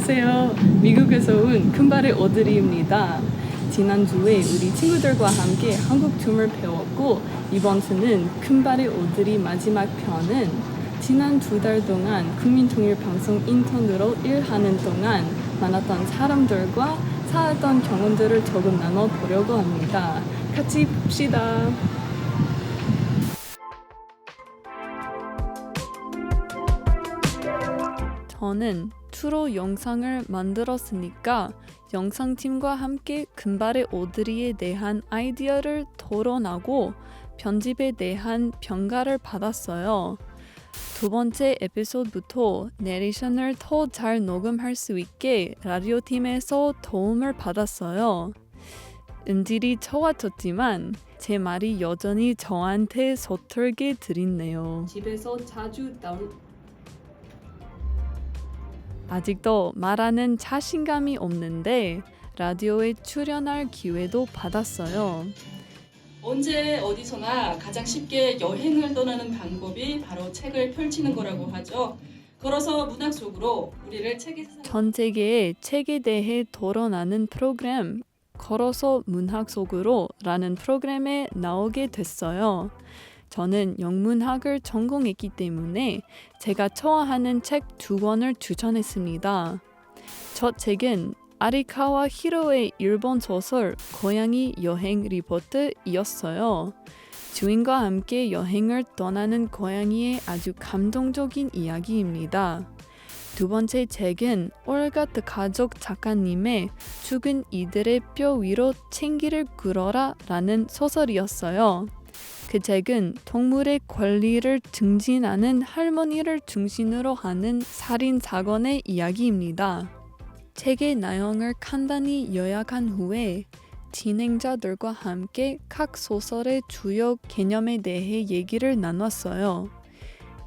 안녕하세요. 미국에서 온 큰발의 오드리입니다. 지난주에 우리 친구들과 함께 한국 춤을 배웠고 이번 주는 큰발의 오드리 마지막 편은 지난 2달 동안 국민통일방송 인턴으로 일하는 동안 만났던 사람들과 살았던 경험들을 조금 나눠보려고 합니다. 같이 봅시다. 저는 주로 영상을 만들었으니까 영상팀과 함께 금발의 오드리에 대한 아이디어를 토론하고 편집에 대한 평가를 받았어요. 두 번째 에피소드부터 내레이션을 더 잘 녹음할 수 있게 라디오 팀에서 도움을 받았어요. 음질이 좋아졌지만 제 말이 여전히 저한테 서툴게 들리네요. 집에서 자주 아직도 말하는 자신감이 없는데 라디오에 출연할 기회도 받았어요. 언제 어디서나 가장 쉽게 여행을 떠나는 방법이 바로 책을 펼치는 거라고 하죠. 걸어서 문학 속으로 우리를 책의 세상... 전 세계의 책에 대해 토론하는 프로그램 걸어서 문학 속으로 라는 프로그램에 나오게 됐어요. 저는 영문학을 전공했기 때문에 제가 좋아하는 책 2권을 추천했습니다. 첫 책은 아리카와 히로의 일본 소설 고양이 여행 리포트이었어요. 주인과 함께 여행을 떠나는 고양이의 아주 감동적인 이야기입니다. 두 번째 책은 올가트 가족 작가님의 죽은 이들의 뼈 위로 챙기를 끌어라 라는 소설이었어요. 그 책은 동물의 권리를 증진하는 할머니를 중심으로 하는 살인사건의 이야기입니다. 책의 내용을 간단히 요약한 후에 진행자들과 함께 각 소설의 주요 개념에 대해 얘기를 나눴어요.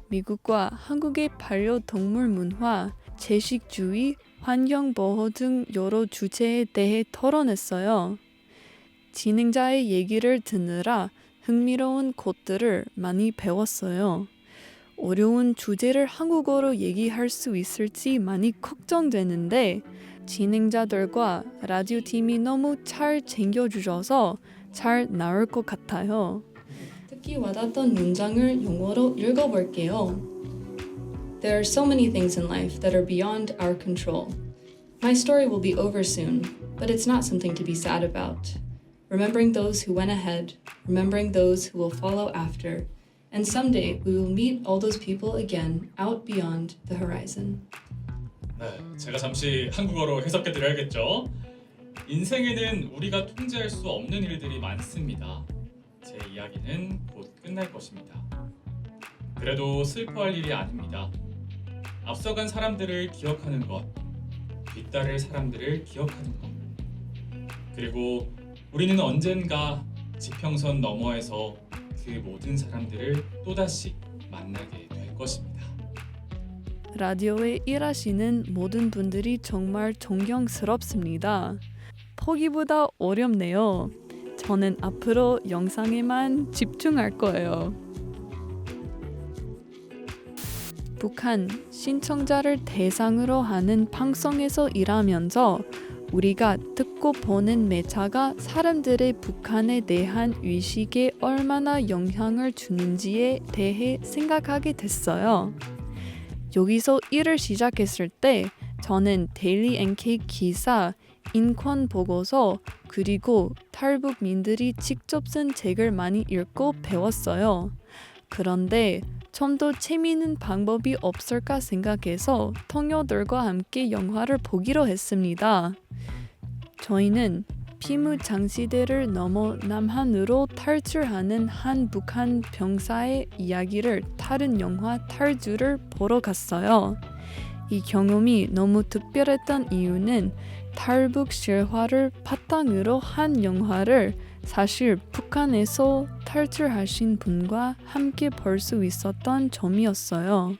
미국과 한국의 반려동물 문화, 채식주의, 환경보호 등 여러 주제에 대해 토론했어요. 진행자의 얘기를 듣느라 흥미로운 것들을 많이 배웠어요. 어려운 주제를 한국어로 얘기할 수 있을지 많이 걱정되는데 진행자들과 라디오 팀이 너무 잘 챙겨주셔서 잘 나올 것 같아요. 특히 와닿았던 문장을 영어로 읽어볼게요. There are so many things in life that are beyond our control. My story will be over soon, but it's not something to be sad about. Remembering those who went ahead, remembering those who will follow after, and someday we will meet all those people again out beyond the horizon. 네, 제가 잠시 한국어로 해석해 드려야겠죠. 인생에는 우리가 통제할 수 없는 일들이 많습니다. 제 이야기는 곧 끝날 것입니다. 그래도 슬퍼할 일이 아닙니다. 앞서간 사람들을 기억하는 것, 뒤따를 사람들을 기억하는 것. 그리고 우리는 언젠가 지평선 너머에서 그 모든 사람들을 또다시 만나게 될 것입니다. 라디오에 일하시는 모든 분들이 정말 존경스럽습니다. 포기보다 어렵네요. 저는 앞으로 영상에만 집중할 거예요. 북한 신청자를 대상으로 하는 방송에서 일하면서 우리가 듣고 보는 매체가 사람들의 북한에 대한 의식에 얼마나 영향을 주는지에 대해 생각하게 됐어요. 여기서 일을 시작했을 때 저는 데일리 NK 기사, 인권 보고서, 그리고 탈북민들이 직접 쓴 책을 많이 읽고 배웠어요. 그런데 좀 더 재미있는 방법이 없을까 생각해서 동료들과 함께 영화를 보기로 했습니다. 저희는 비무장지대를 넘어 남한으로 탈출하는 한 북한 병사의 이야기를 다른 영화 탈주를 보러 갔어요. 이 경험이 너무 특별했던 이유는 탈북 실화를 바탕으로 한 영화를 사실 북한에서 탈출하신 분과 함께 볼 수 있었던 점이었어요.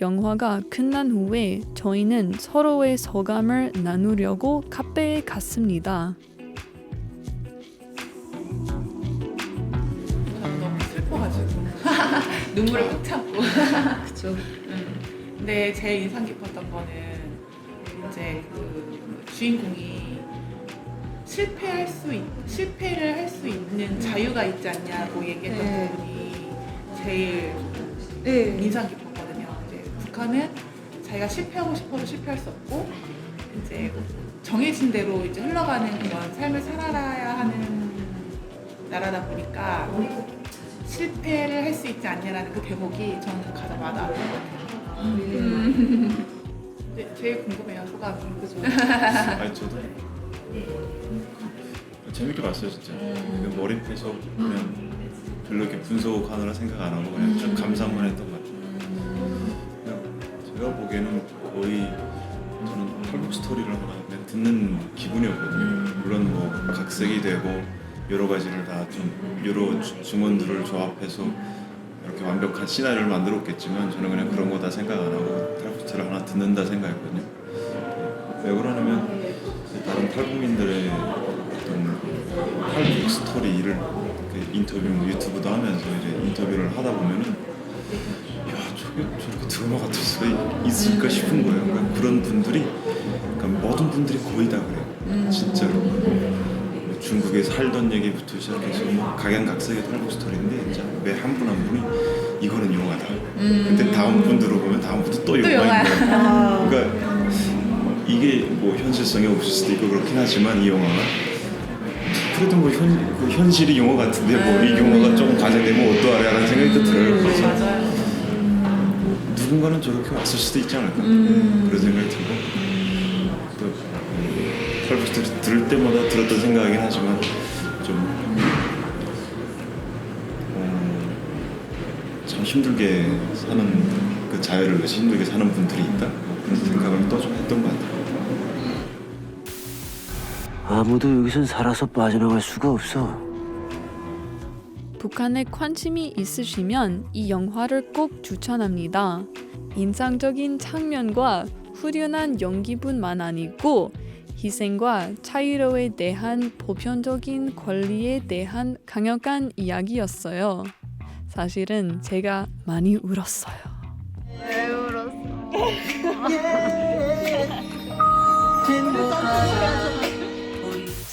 영화가 끝난 후에 저희는 서로의 소감을 나누려고 카페에 갔습니다. 너무 슬퍼가지고 눈물을 꾹 참고 그쵸. 근데 제일 인상 깊었던 거는 이제 그 주인공이 실패를 할 수 있는 자유가 있지 않냐고 얘기했던 네. 부분이 제일 인상 깊었거든요. 이제 북한은 자기가 실패하고 싶어도 실패할 수 없고 이제 정해진 대로 이제 흘러가는 그런 삶을 살아야 하는 나라다 보니까 실패를 할 수 있지 않냐라는 그 대목이 저는 가장 와닿았던 것 같아요. 네, 제일 궁금해요, 소감이. 아니 저도 재밌게 봤어요 진짜. 그 몰입해서 그냥 별로 이렇게 분석하느라 생각 안 하고 그냥 쭉 감상만 했던 것 같아요. 그냥 제가 보기에는 거의 저는 탈북 스토리를 하나 그냥 듣는 기분이었거든요. 물론 뭐 각색이 되고 여러 가지를 다 좀 여러 증언들을 조합해서 이렇게 완벽한 시나리오를 만들었겠지만 저는 그냥 그런 거 다 생각 안 하고 탈북 스토리를 하나 듣는다 생각했거든요. 왜 그러냐면 다른 탈북민들의 어떤 탈북 스토리를 인터뷰 유튜브도 하면서 이제 인터뷰를 하다 보면은 야 저렇게 드라마 같아서 있을까 싶은 거예요. 그러니까 그런 분들이 그러니까 모든 분들이 거의 다 그래요. 진짜로 중국에 살던 얘기부터 시작해서 뭐 각양각색의 탈북 스토리인데 진짜 매 한 분 한 분이 이거는 영화다. 근데 다음 분 들어보면 다음 분도 또 영화인 거예요. 그러니까 이게 뭐 현실성이 없을 수도 있고 그렇긴 하지만 이 영화가 그래도 뭐 현실이 영화 같은데 뭐 이 영화가 조금 과장되면 어떠하랴라는 생각이 또 들어요. 그래서 누군가는 저렇게 왔을 수도 있지 않을까 그런 생각이 들고 또 탈북 스토리 들을 때마다 들었던 생각이긴 하지만 좀 참 힘들게 사는 그 자유를 위해서 힘들게 사는 분들이 있다 그런 생각을 또 좀 했던 것 같아요. 아무도 여기선 살아서 빠져나갈 수가 없어. 북한에 관심이 있으시면 이 영화를 꼭 추천합니다. 인상적인 장면과 후련한 연기뿐만 아니고 희생과 자유로움에 대한 보편적인 권리에 대한 강력한 이야기였어요. 사실은 제가 많이 울었어요. 왜 울었어?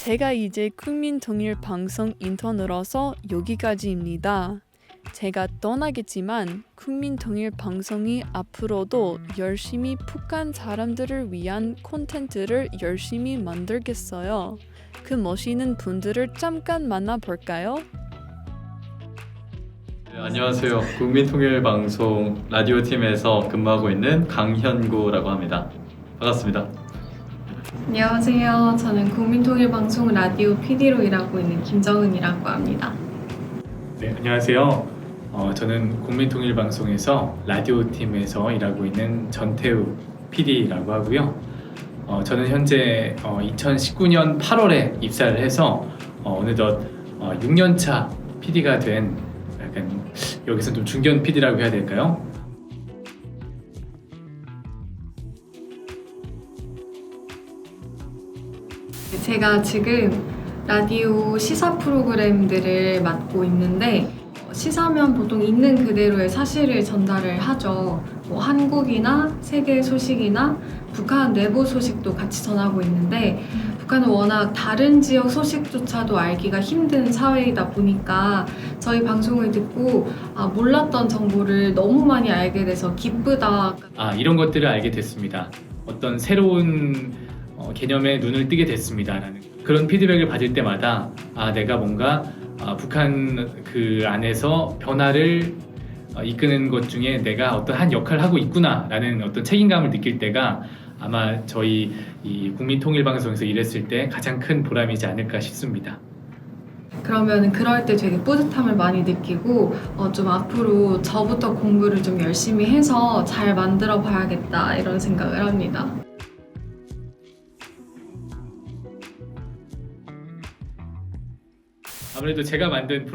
제가 이제 국민통일방송 인턴으로서 여기까지입니다. 제가 떠나겠지만 국민통일방송이 앞으로도 열심히 북한 사람들을 위한 콘텐츠를 열심히 만들겠어요. 그 멋있는 분들을 잠깐 만나볼까요? 네, 안녕하세요. 국민통일방송 라디오팀에서 근무하고 있는 강현구라고 합니다. 반갑습니다. 안녕하세요. 저는 국민통일방송 라디오 PD로 일하고 있는 김정은이라고 합니다. 네, 안녕하세요. 저는 국민통일방송에서 라디오팀에서 일하고 있는 전태우 PD라고 하고요. 저는 현재 2019년 8월에 입사를 해서 어느덧 6년차 PD가 된 약간 여기서 좀 중견 PD라고 해야 될까요? 제가 지금 라디오 시사 프로그램들을 맡고 있는데 시사면 보통 있는 그대로의 사실을 전달을 하죠. 뭐 한국이나 세계 소식이나 북한 내부 소식도 같이 전하고 있는데 북한은 워낙 다른 지역 소식조차도 알기가 힘든 사회이다 보니까 저희 방송을 듣고 몰랐던 정보를 너무 많이 알게 돼서 기쁘다. 이런 것들을 알게 됐습니다. 어떤 새로운 개념에 눈을 뜨게 됐습니다라는 그런 피드백을 받을 때마다 내가 뭔가 북한 그 안에서 변화를 이끄는 것 중에 내가 어떤 한 역할을 하고 있구나라는 어떤 책임감을 느낄 때가 아마 저희 이 국민통일방송에서 일했을 때 가장 큰 보람이지 않을까 싶습니다. 그러면 그럴 때 되게 뿌듯함을 많이 느끼고 좀 앞으로 저부터 공부를 좀 열심히 해서 잘 만들어 봐야겠다 이런 생각을 합니다. 아무래도 제가 만든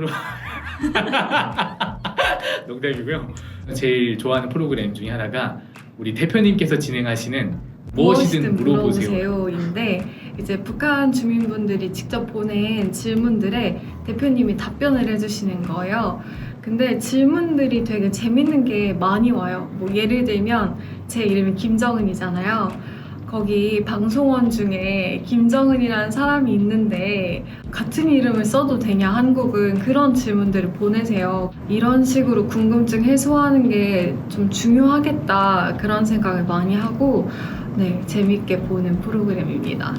농담이고요. 제일 좋아하는 프로그램 중에 하나가 우리 대표님께서 진행하시는 무엇이든 물어보세요인데 이제 북한 주민분들이 직접 보낸 질문들에 대표님이 답변을 해주시는 거예요. 근데 질문들이 되게 재밌는 게 많이 와요. 뭐 예를 들면 제 이름이 김정은이잖아요. 거기 방송원 중에 김정은이라는 사람이 있는데 같은 이름을 써도 되냐 한국은 그런 질문들을 보내세요. 이런 식으로 궁금증 해소하는 게 좀 중요하겠다 그런 생각을 많이 하고 네, 재밌게 보는 프로그램입니다.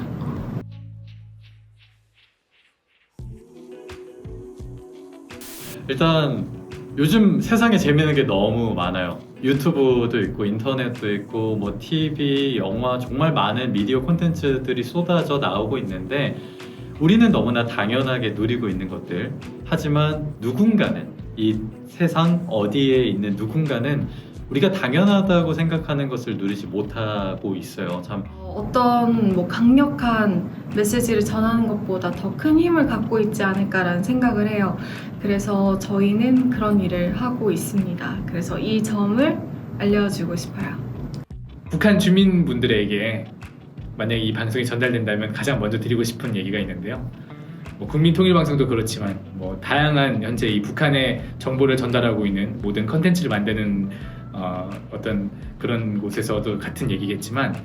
일단 요즘 세상에 재미있는 게 너무 많아요. 유튜브도 있고 인터넷도 있고 뭐 TV, 영화 정말 많은 미디어 콘텐츠들이 쏟아져 나오고 있는데 우리는 너무나 당연하게 누리고 있는 것들. 하지만 누군가는 이 세상 어디에 있는 누군가는 우리가 당연하다고 생각하는 것을 누리지 못하고 있어요. 참 어떤 뭐 강력한 메시지를 전하는 것보다 더 큰 힘을 갖고 있지 않을까라는 생각을 해요. 그래서 저희는 그런 일을 하고 있습니다. 그래서 이 점을 알려주고 싶어요. 북한 주민분들에게 만약에 이 방송이 전달된다면 가장 먼저 드리고 싶은 얘기가 있는데요. 뭐 국민통일방송도 그렇지만 뭐 다양한 현재 이 북한의 정보를 전달하고 있는 모든 컨텐츠를 만드는 어떤 그런 곳에서도 같은 얘기겠지만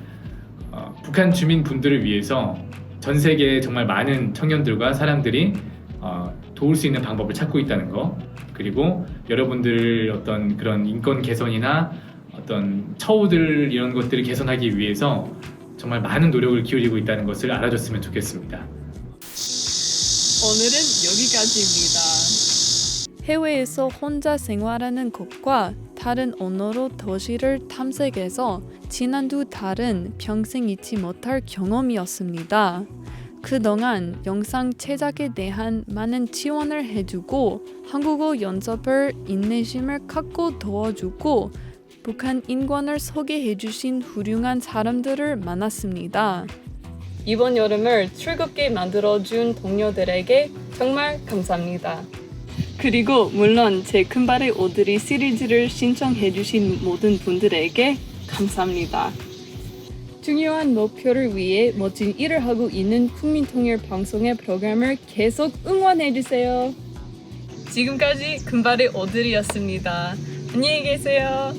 북한 주민분들을 위해서 전 세계에 정말 많은 청년들과 사람들이 도울 수 있는 방법을 찾고 있다는 거, 그리고 여러분들 어떤 그런 인권 개선이나 어떤 처우들 이런 것들을 개선하기 위해서 정말 많은 노력을 기울이고 있다는 것을 알아줬으면 좋겠습니다. 오늘은 여기까지입니다. 해외에서 혼자 생활하는 것과 다른 언어로 도시를 탐색해서 지난두 달은 평생 잊지 못할 경험이었습니다. 그동안 영상 제작에 대한 많은 지원을 해주고 한국어 연습을 인내심을 갖고 도와주고 북한 인권을 소개해주신 훌륭한 사람들을 만났습니다. 이번 여름을 즐겁게 만들어준 동료들에게 정말 감사합니다. 그리고 물론 제 금발의 오드리 시리즈를 신청해주신 모든 분들에게 감사합니다. 중요한 목표를 위해 멋진 일을 하고 있는 국민통일방송의 프로그램을 계속 응원해주세요. 지금까지 금발의 오드리였습니다. 안녕히 계세요.